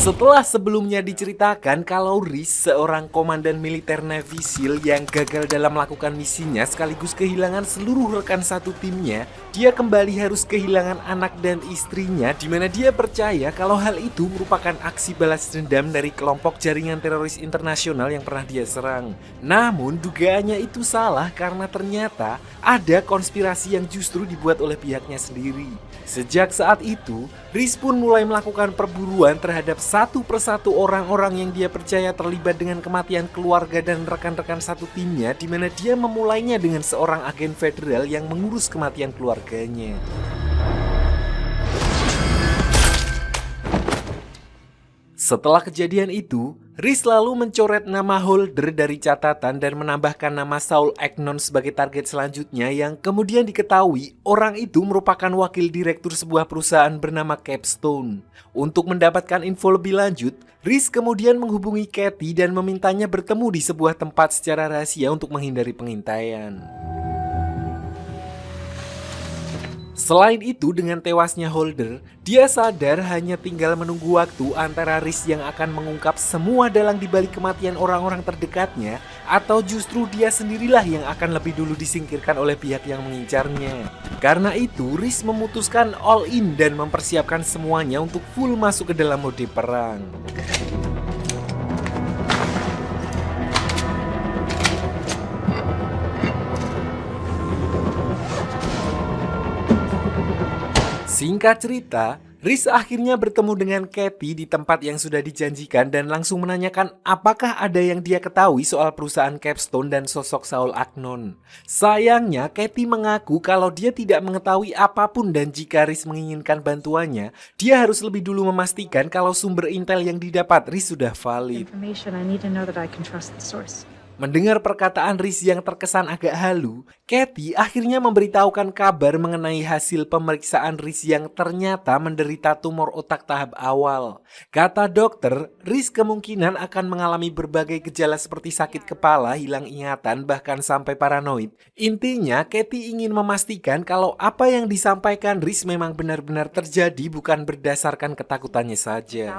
Setelah sebelumnya diceritakan kalau Reese seorang komandan militer Navy SEAL yang gagal dalam melakukan misinya sekaligus kehilangan seluruh rekan satu timnya, dia kembali harus kehilangan anak dan istrinya di mana dia percaya kalau hal itu merupakan aksi balas dendam dari kelompok jaringan teroris internasional yang pernah dia serang. Namun dugaannya itu salah karena ternyata ada konspirasi yang justru dibuat oleh pihaknya sendiri. Sejak saat itu, Reese pun mulai melakukan perburuan terhadap satu persatu orang-orang yang dia percaya terlibat dengan kematian keluarga dan rekan-rekan satu timnya, di mana dia memulainya dengan seorang agen federal yang mengurus kematian keluarganya. Setelah kejadian itu, Reese lalu mencoret nama Holder dari catatan dan menambahkan nama Saul Agnon sebagai target selanjutnya yang kemudian diketahui orang itu merupakan wakil direktur sebuah perusahaan bernama Capstone. Untuk mendapatkan info lebih lanjut, Reese kemudian menghubungi Kathy dan memintanya bertemu di sebuah tempat secara rahasia untuk menghindari pengintaian. Selain itu, dengan tewasnya Holder, dia sadar hanya tinggal menunggu waktu antara Reese yang akan mengungkap semua dalang dibalik kematian orang-orang terdekatnya, atau justru dia sendirilah yang akan lebih dulu disingkirkan oleh pihak yang mengincarnya. Karena itu, Reese memutuskan all in dan mempersiapkan semuanya untuk full masuk ke dalam mode perang. Singkat cerita, Reese akhirnya bertemu dengan Kathy di tempat yang sudah dijanjikan dan langsung menanyakan apakah ada yang dia ketahui soal perusahaan Capstone dan sosok Saul Agnon. Sayangnya, Kathy mengaku kalau dia tidak mengetahui apapun dan jika Reese menginginkan bantuannya, dia harus lebih dulu memastikan kalau sumber intel yang didapat Reese sudah valid. Mendengar perkataan Reese yang terkesan agak halu, Kathy akhirnya memberitahukan kabar mengenai hasil pemeriksaan Reese yang ternyata menderita tumor otak tahap awal. Kata dokter, Reese kemungkinan akan mengalami berbagai gejala seperti sakit kepala, hilang ingatan, bahkan sampai paranoid. Intinya, Kathy ingin memastikan kalau apa yang disampaikan Reese memang benar-benar terjadi, bukan berdasarkan ketakutannya saja.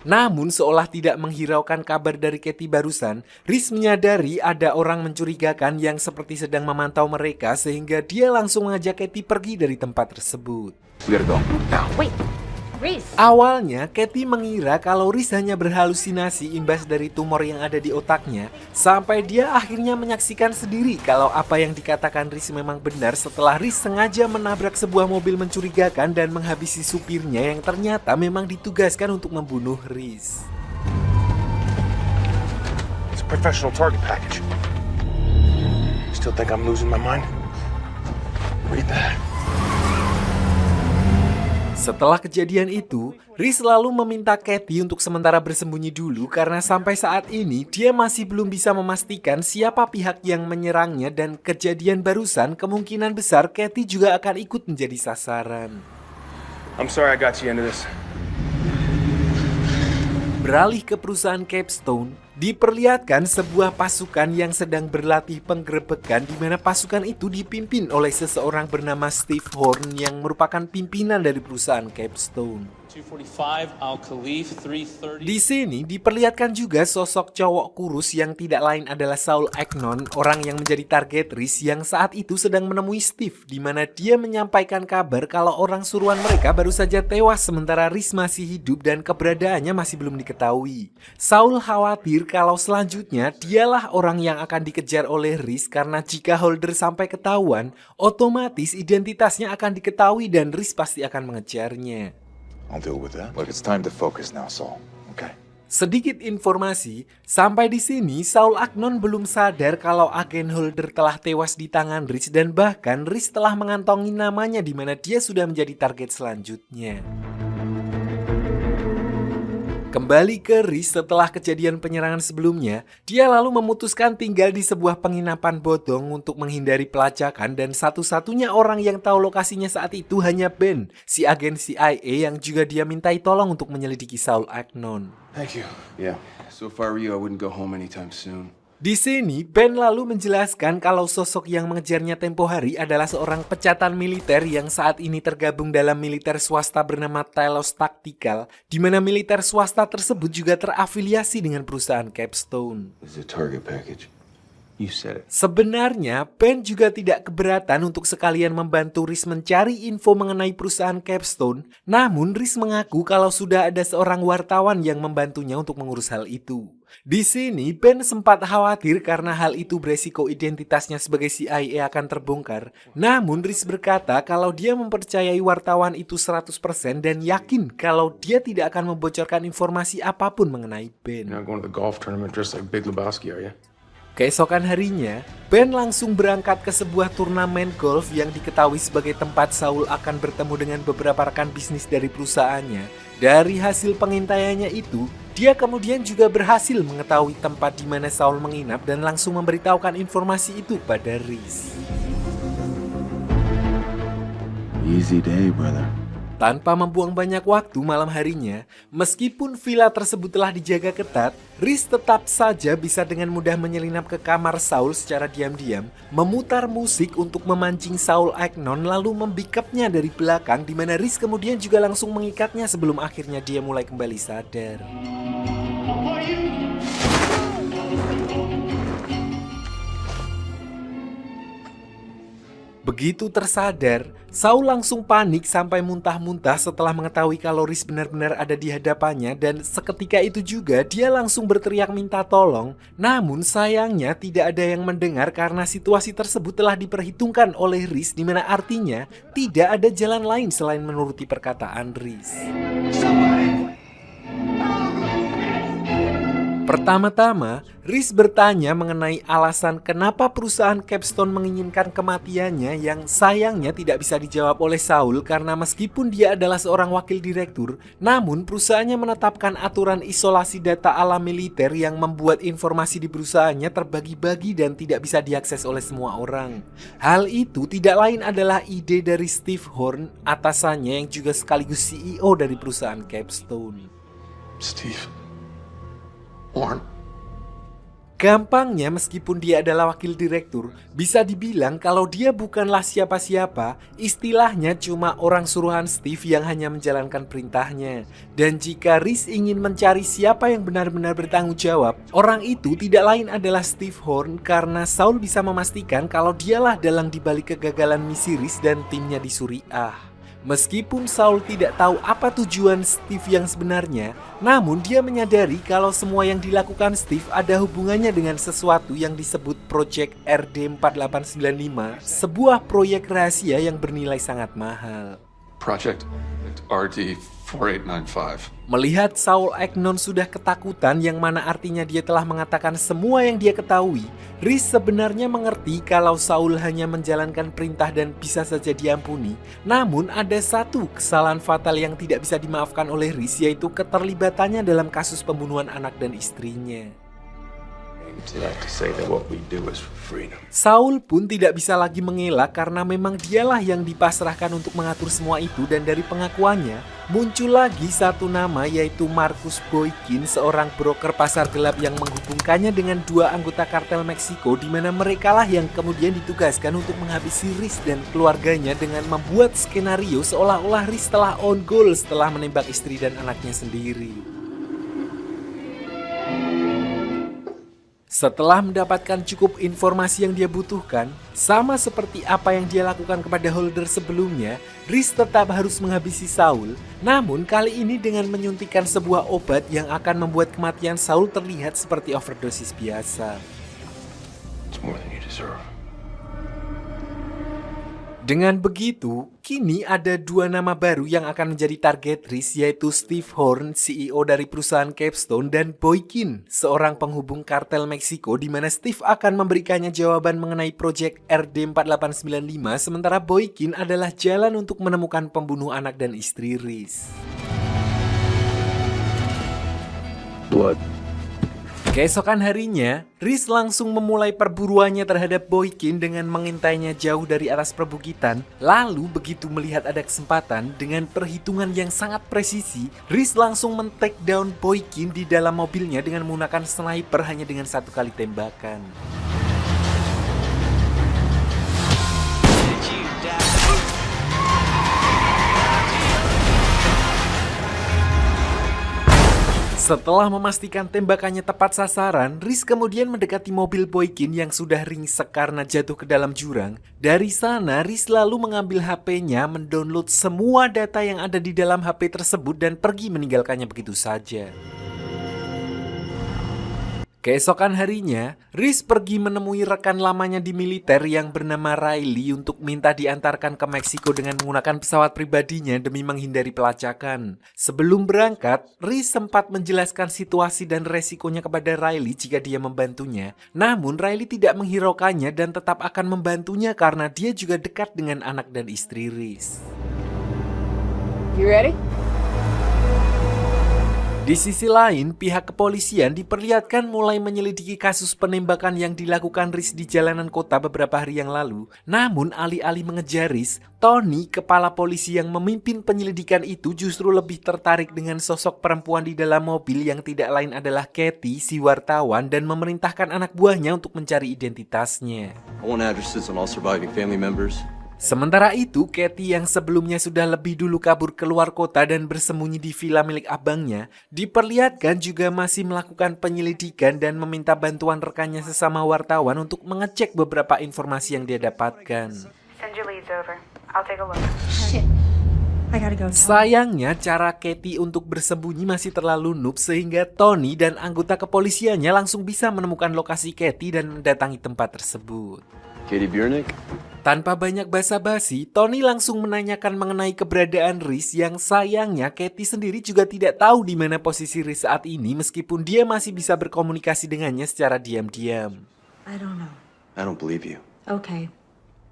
Namun seolah tidak menghiraukan kabar dari Kathy barusan, Reese menyadari ada orang mencurigakan yang seperti sedang memantau mereka sehingga dia langsung mengajak Kathy pergi dari tempat tersebut. Awalnya, Kathy mengira kalau Reese hanya berhalusinasi imbas dari tumor yang ada di otaknya, sampai dia akhirnya menyaksikan sendiri kalau apa yang dikatakan Reese memang benar setelah Reese sengaja menabrak sebuah mobil mencurigakan dan menghabisi supirnya yang ternyata memang ditugaskan untuk membunuh Reese. It's a professional target package. Still think I'm losing my mind? Read that. Setelah kejadian itu, Reese lalu meminta Kathy untuk sementara bersembunyi dulu karena sampai saat ini dia masih belum bisa memastikan siapa pihak yang menyerangnya dan kejadian barusan kemungkinan besar Kathy juga akan ikut menjadi sasaran. I'm sorry I got you into this. Beralih ke perusahaan Capstone, diperlihatkan sebuah pasukan yang sedang berlatih penggerebekan di mana pasukan itu dipimpin oleh seseorang bernama Steve Horn yang merupakan pimpinan dari perusahaan Capstone. 245 Al Khalif 330. Di sini diperlihatkan juga sosok cowok kurus yang tidak lain adalah Saul Agnon, orang yang menjadi target Reese yang saat itu sedang menemui Steve, di mana dia menyampaikan kabar kalau orang suruhan mereka baru saja tewas sementara Reese masih hidup dan keberadaannya masih belum diketahui. Saul khawatir kalau selanjutnya dialah orang yang akan dikejar oleh Reese karena jika Holder sampai ketahuan, otomatis identitasnya akan diketahui dan Reese pasti akan mengejarnya. I'll deal with that. Look, it's time to focus now, Saul. Okay. Sedikit informasi, sampai di sini Saul Agnon belum sadar kalau agen Holder telah tewas di tangan Reese dan bahkan Reese telah mengantongi namanya di mana dia sudah menjadi target selanjutnya. Kembali ke Reese setelah kejadian penyerangan sebelumnya, dia lalu memutuskan tinggal di sebuah penginapan bodong untuk menghindari pelacakan dan satu-satunya orang yang tahu lokasinya saat itu hanya Ben, si agen CIA yang juga dia mintai tolong untuk menyelidiki Saul Agnon. Thank you. Yeah. So if I were you, I wouldn't go home anytime soon. Di sini, Ben lalu menjelaskan kalau sosok yang mengejarnya tempo hari adalah seorang pecatan militer yang saat ini tergabung dalam militer swasta bernama Talos Tactical, di mana militer swasta tersebut juga terafiliasi dengan perusahaan Capstone. This is a target package. You said it. Sebenarnya, Ben juga tidak keberatan untuk sekalian membantu Riz mencari info mengenai perusahaan Capstone, namun Riz mengaku kalau sudah ada seorang wartawan yang membantunya untuk mengurus hal itu. Di sini, Ben sempat khawatir karena hal itu beresiko identitasnya sebagai CIA akan terbongkar. Namun, Riz berkata kalau dia mempercayai wartawan itu 100% dan yakin kalau dia tidak akan membocorkan informasi apapun mengenai Ben. You're not going to the golf tournament dressed like Big Lebowski, are you? Keesokan harinya, Ben langsung berangkat ke sebuah turnamen golf yang diketahui sebagai tempat Saul akan bertemu dengan beberapa rekan bisnis dari perusahaannya. Dari hasil pengintaiannya itu, dia kemudian juga berhasil mengetahui tempat di mana Saul menginap dan langsung memberitahukan informasi itu pada Riz. Easy day, brother. Tanpa membuang banyak waktu malam harinya, meskipun villa tersebut telah dijaga ketat, Riz tetap saja bisa dengan mudah menyelinap ke kamar Saul secara diam-diam, memutar musik untuk memancing Saul Agnon lalu membikapnya dari belakang, di mana Riz kemudian juga langsung mengikatnya sebelum akhirnya dia mulai kembali sadar. Begitu tersadar, Saul langsung panik sampai muntah-muntah setelah mengetahui kalau Riz benar-benar ada di hadapannya, dan seketika itu juga dia langsung berteriak minta tolong. Namun sayangnya tidak ada yang mendengar karena situasi tersebut telah diperhitungkan oleh Riz, di mana artinya tidak ada jalan lain selain menuruti perkataan Riz. Pertama-tama, Riz bertanya mengenai alasan kenapa perusahaan Capstone menginginkan kematiannya, yang sayangnya tidak bisa dijawab oleh Saul karena meskipun dia adalah seorang wakil direktur, namun perusahaannya menetapkan aturan isolasi data ala militer yang membuat informasi di perusahaannya terbagi-bagi dan tidak bisa diakses oleh semua orang. Hal itu tidak lain adalah ide dari Steve Horn, atasannya yang juga sekaligus CEO dari perusahaan Capstone. Steve. Horn. Gampangnya, meskipun dia adalah wakil direktur, bisa dibilang kalau dia bukanlah siapa-siapa, istilahnya cuma orang suruhan Steve yang hanya menjalankan perintahnya. Dan jika Riz ingin mencari siapa yang benar-benar bertanggung jawab, orang itu tidak lain adalah Steve Horn, karena Saul bisa memastikan kalau dialah dalang dibalik kegagalan misi Riz dan timnya di Suriah. Meskipun Saul tidak tahu apa tujuan Steve yang sebenarnya, namun dia menyadari kalau semua yang dilakukan Steve ada hubungannya dengan sesuatu yang disebut Project RD4895, sebuah proyek rahasia yang bernilai sangat mahal. Project RD4895. Melihat Saul Agnon sudah ketakutan, yang mana artinya dia telah mengatakan semua yang dia ketahui, Riz sebenarnya mengerti kalau Saul hanya menjalankan perintah dan bisa saja diampuni. Namun ada satu kesalahan fatal yang tidak bisa dimaafkan oleh Riz, yaitu keterlibatannya dalam kasus pembunuhan anak dan istrinya. Saul pun tidak bisa lagi mengelak karena memang dialah yang dipasrahkan untuk mengatur semua itu, dan dari pengakuannya muncul lagi satu nama, yaitu Marcus Boykin, seorang broker pasar gelap yang menghubungkannya dengan dua anggota kartel Meksiko, di mana merekalah yang kemudian ditugaskan untuk menghabisi Riz dan keluarganya dengan membuat skenario seolah-olah Riz telah on goal setelah menembak istri dan anaknya sendiri. Setelah mendapatkan cukup informasi yang dia butuhkan, sama seperti apa yang dia lakukan kepada Holder sebelumnya, Riz tetap harus menghabisi Saul. Namun kali ini dengan menyuntikkan sebuah obat yang akan membuat kematian Saul terlihat seperti overdosis biasa. It's more than you deserve. Dengan begitu, kini ada dua nama baru yang akan menjadi target Riz, yaitu Steve Horn, CEO dari perusahaan Capstone, dan Boykin, seorang penghubung kartel Meksiko, di mana Steve akan memberikannya jawaban mengenai proyek RD4895, sementara Boykin adalah jalan untuk menemukan pembunuh anak dan istri Riz. Blood. Keesokan harinya, Riz langsung memulai perburuannya terhadap Boykin dengan mengintainya jauh dari atas perbukitan. Lalu begitu melihat ada kesempatan, dengan perhitungan yang sangat presisi, Riz langsung men-take down Boykin di dalam mobilnya dengan menggunakan sniper hanya dengan 1 kali tembakan. Setelah memastikan tembakannya tepat sasaran, Riz kemudian mendekati mobil Boykin yang sudah ringsek karena jatuh ke dalam jurang. Dari sana, Riz lalu mengambil HP-nya, mendownload semua data yang ada di dalam HP tersebut dan pergi meninggalkannya begitu saja. Keesokan harinya, Riz pergi menemui rekan lamanya di militer yang bernama Riley untuk minta diantarkan ke Meksiko dengan menggunakan pesawat pribadinya demi menghindari pelacakan. Sebelum berangkat, Riz sempat menjelaskan situasi dan resikonya kepada Riley jika dia membantunya. Namun Riley tidak menghiraukannya dan tetap akan membantunya karena dia juga dekat dengan anak dan istri Riz. You ready? Di sisi lain, pihak kepolisian diperlihatkan mulai menyelidiki kasus penembakan yang dilakukan Riz di jalanan kota beberapa hari yang lalu. Namun, alih-alih mengejar Riz, Tony, kepala polisi yang memimpin penyelidikan itu justru lebih tertarik dengan sosok perempuan di dalam mobil yang tidak lain adalah Kathy, si wartawan, dan memerintahkan anak buahnya untuk mencari identitasnya. I want addresses on all surviving family members. Sementara itu, Kathy yang sebelumnya sudah lebih dulu kabur keluar kota dan bersembunyi di villa milik abangnya, diperlihatkan juga masih melakukan penyelidikan dan meminta bantuan rekannya sesama wartawan untuk mengecek beberapa informasi yang dia dapatkan. Send your leads over. I'll take a look. Shit. I gotta go. Sayangnya, cara Kathy untuk bersembunyi masih terlalu noob sehingga Tony dan anggota kepolisiannya langsung bisa menemukan lokasi Kathy dan mendatangi tempat tersebut. Katie Biernick? Tanpa banyak basa-basi, Tony langsung menanyakan mengenai keberadaan Riz yang sayangnya Kathy sendiri juga tidak tahu di mana posisi Riz saat ini meskipun dia masih bisa berkomunikasi dengannya secara diam-diam. I don't know. I don't believe you. Okay.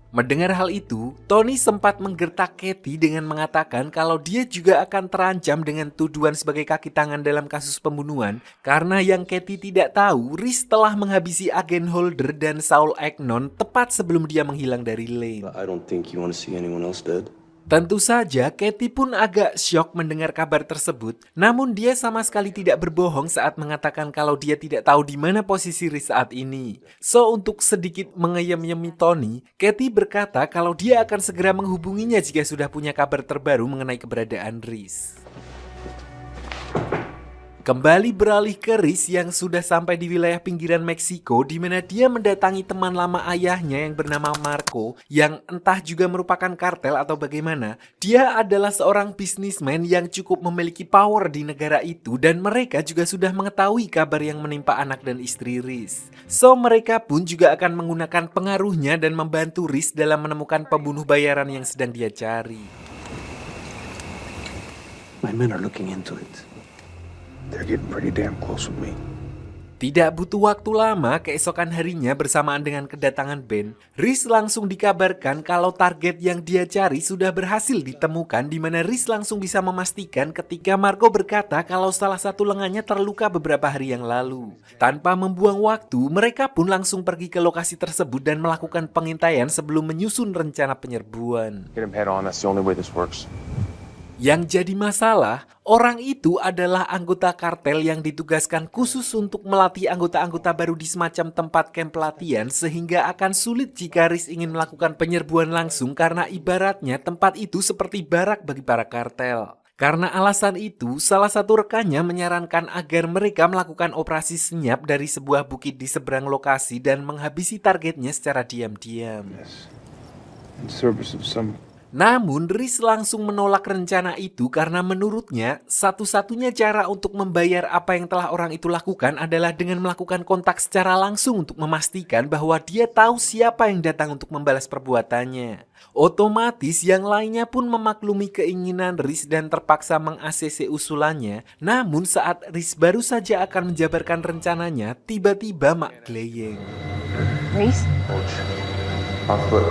Mendengar hal itu, Tony sempat menggertak Kathy dengan mengatakan kalau dia juga akan terancam dengan tuduhan sebagai kaki tangan dalam kasus pembunuhan karena yang Kathy tidak tahu, Riz telah menghabisi agen Holder dan Saul Agnon tepat sebelum dia menghilang dari Lane. I don't think you want to see anyone else dead. Tentu saja, Kathy pun agak syok mendengar kabar tersebut. Namun dia sama sekali tidak berbohong saat mengatakan kalau dia tidak tahu di mana posisi Riz saat ini. So, untuk sedikit mengeyem-yemi Tony, Kathy berkata kalau dia akan segera menghubunginya jika sudah punya kabar terbaru mengenai keberadaan Riz. Kembali beralih ke Riz yang sudah sampai di wilayah pinggiran Meksiko di mana dia mendatangi teman lama ayahnya yang bernama Marco yang entah juga merupakan kartel atau bagaimana. Dia adalah seorang bisnismen yang cukup memiliki power di negara itu dan mereka juga sudah mengetahui kabar yang menimpa anak dan istri Riz. So mereka pun juga akan menggunakan pengaruhnya dan membantu Riz dalam menemukan pembunuh bayaran yang sedang dia cari. My men are looking into it. They're getting pretty damn close with me. Tidak butuh waktu lama, keesokan harinya bersamaan dengan kedatangan Ben, Riz langsung dikabarkan kalau target yang dia cari sudah berhasil ditemukan di mana Riz langsung bisa memastikan ketika Marco berkata kalau salah satu lengannya terluka beberapa hari yang lalu. Tanpa membuang waktu, mereka pun langsung pergi ke lokasi tersebut dan melakukan pengintaian sebelum menyusun rencana penyerbuan. Get him head on. That's the only way this works. Yang jadi masalah, orang itu adalah anggota kartel yang ditugaskan khusus untuk melatih anggota-anggota baru di semacam tempat camp pelatihan sehingga akan sulit jika Riz ingin melakukan penyerbuan langsung karena ibaratnya tempat itu seperti barak bagi para kartel. Karena alasan itu, salah satu rekannya menyarankan agar mereka melakukan operasi senyap dari sebuah bukit di seberang lokasi dan menghabisi targetnya secara diam-diam. In service of some. Namun Riz langsung menolak rencana itu karena menurutnya satu-satunya cara untuk membayar apa yang telah orang itu lakukan adalah dengan melakukan kontak secara langsung untuk memastikan bahwa dia tahu siapa yang datang untuk membalas perbuatannya. Otomatis yang lainnya pun memaklumi keinginan Riz dan terpaksa meng-ACC usulannya. Namun saat Riz baru saja akan menjabarkan rencananya, tiba-tiba mak gleyeng. Riz? On foot.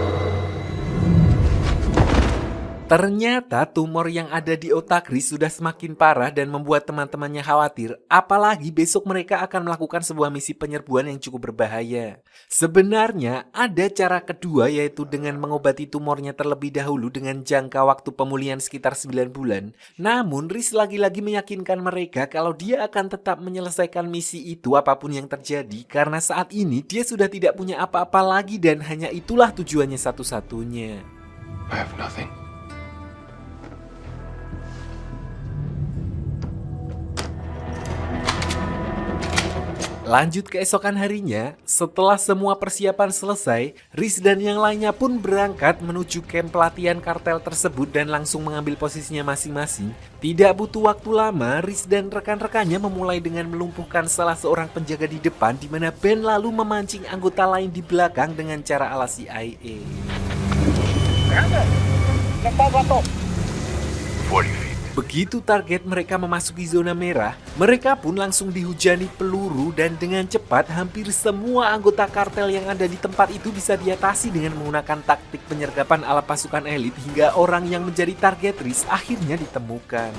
Ternyata tumor yang ada di otak Riz sudah semakin parah dan membuat teman-temannya khawatir, apalagi besok mereka akan melakukan sebuah misi penyerbuan yang cukup berbahaya. Sebenarnya ada cara kedua, yaitu dengan mengobati tumornya terlebih dahulu dengan jangka waktu pemulihan sekitar 9 bulan. Namun Riz lagi-lagi meyakinkan mereka kalau dia akan tetap menyelesaikan misi itu apapun yang terjadi, karena saat ini dia sudah tidak punya apa-apa lagi dan hanya itulah tujuannya satu-satunya. I have nothing. Lanjut keesokan harinya, setelah semua persiapan selesai, Riz dan yang lainnya pun berangkat menuju kamp pelatihan kartel tersebut dan langsung mengambil posisinya masing-masing. Tidak butuh waktu lama, Riz dan rekan-rekannya memulai dengan melumpuhkan salah seorang penjaga di depan, di mana Ben lalu memancing anggota lain di belakang dengan cara ala CIA. 40 feet. Begitu target mereka memasuki zona merah, mereka pun langsung dihujani peluru dan dengan cepat hampir semua anggota kartel yang ada di tempat itu bisa diatasi dengan menggunakan taktik penyergapan ala pasukan elit hingga orang yang menjadi target Riz akhirnya ditemukan.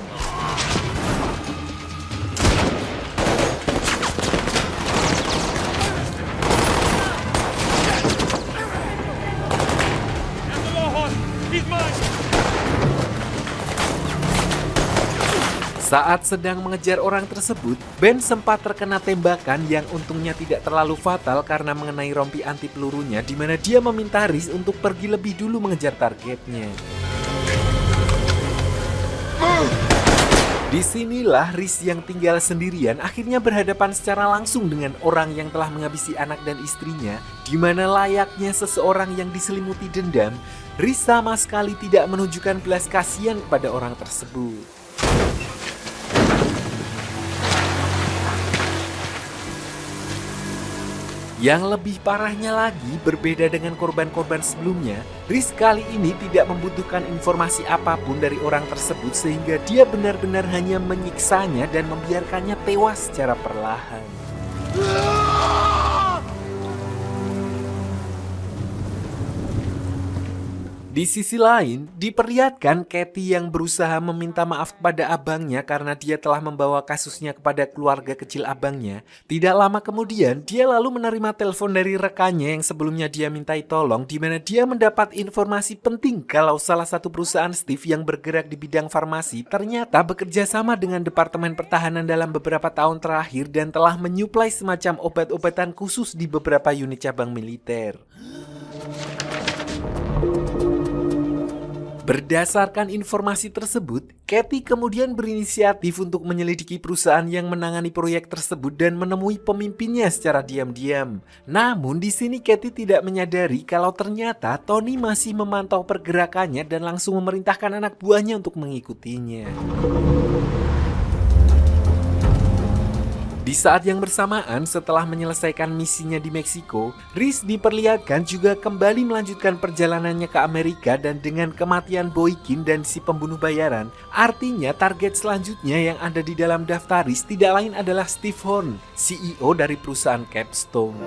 Saat sedang mengejar orang tersebut, Ben sempat terkena tembakan yang untungnya tidak terlalu fatal karena mengenai rompi anti pelurunya, di mana dia meminta Riz untuk pergi lebih dulu mengejar targetnya. Disinilah Riz yang tinggal sendirian akhirnya berhadapan secara langsung dengan orang yang telah menghabisi anak dan istrinya, di mana layaknya seseorang yang diselimuti dendam, Riz sama sekali tidak menunjukkan belas kasihan kepada orang tersebut. Yang lebih parahnya lagi, berbeda dengan korban-korban sebelumnya, Riz kali ini tidak membutuhkan informasi apapun dari orang tersebut sehingga dia benar-benar hanya menyiksanya dan membiarkannya tewas secara perlahan. Di sisi lain, diperlihatkan Katie yang berusaha meminta maaf kepada abangnya karena dia telah membawa kasusnya kepada keluarga kecil abangnya. Tidak lama kemudian, dia lalu menerima telepon dari rekannya yang sebelumnya dia mintai tolong, di mana dia mendapat informasi penting kalau salah satu perusahaan Steve yang bergerak di bidang farmasi ternyata bekerja sama dengan Departemen Pertahanan dalam beberapa tahun terakhir dan telah menyuplai semacam obat-obatan khusus di beberapa unit cabang militer. Berdasarkan informasi tersebut, Katie kemudian berinisiatif untuk menyelidiki perusahaan yang menangani proyek tersebut dan menemui pemimpinnya secara diam-diam. Namun di sini Katie tidak menyadari kalau ternyata Tony masih memantau pergerakannya dan langsung memerintahkan anak buahnya untuk mengikutinya. Di saat yang bersamaan, setelah menyelesaikan misinya di Meksiko, Riz diperlihatkan juga kembali melanjutkan perjalanannya ke Amerika dan dengan kematian Boykin dan si pembunuh bayaran, artinya target selanjutnya yang ada di dalam daftar Riz tidak lain adalah Steve Horn, CEO dari perusahaan Capstone.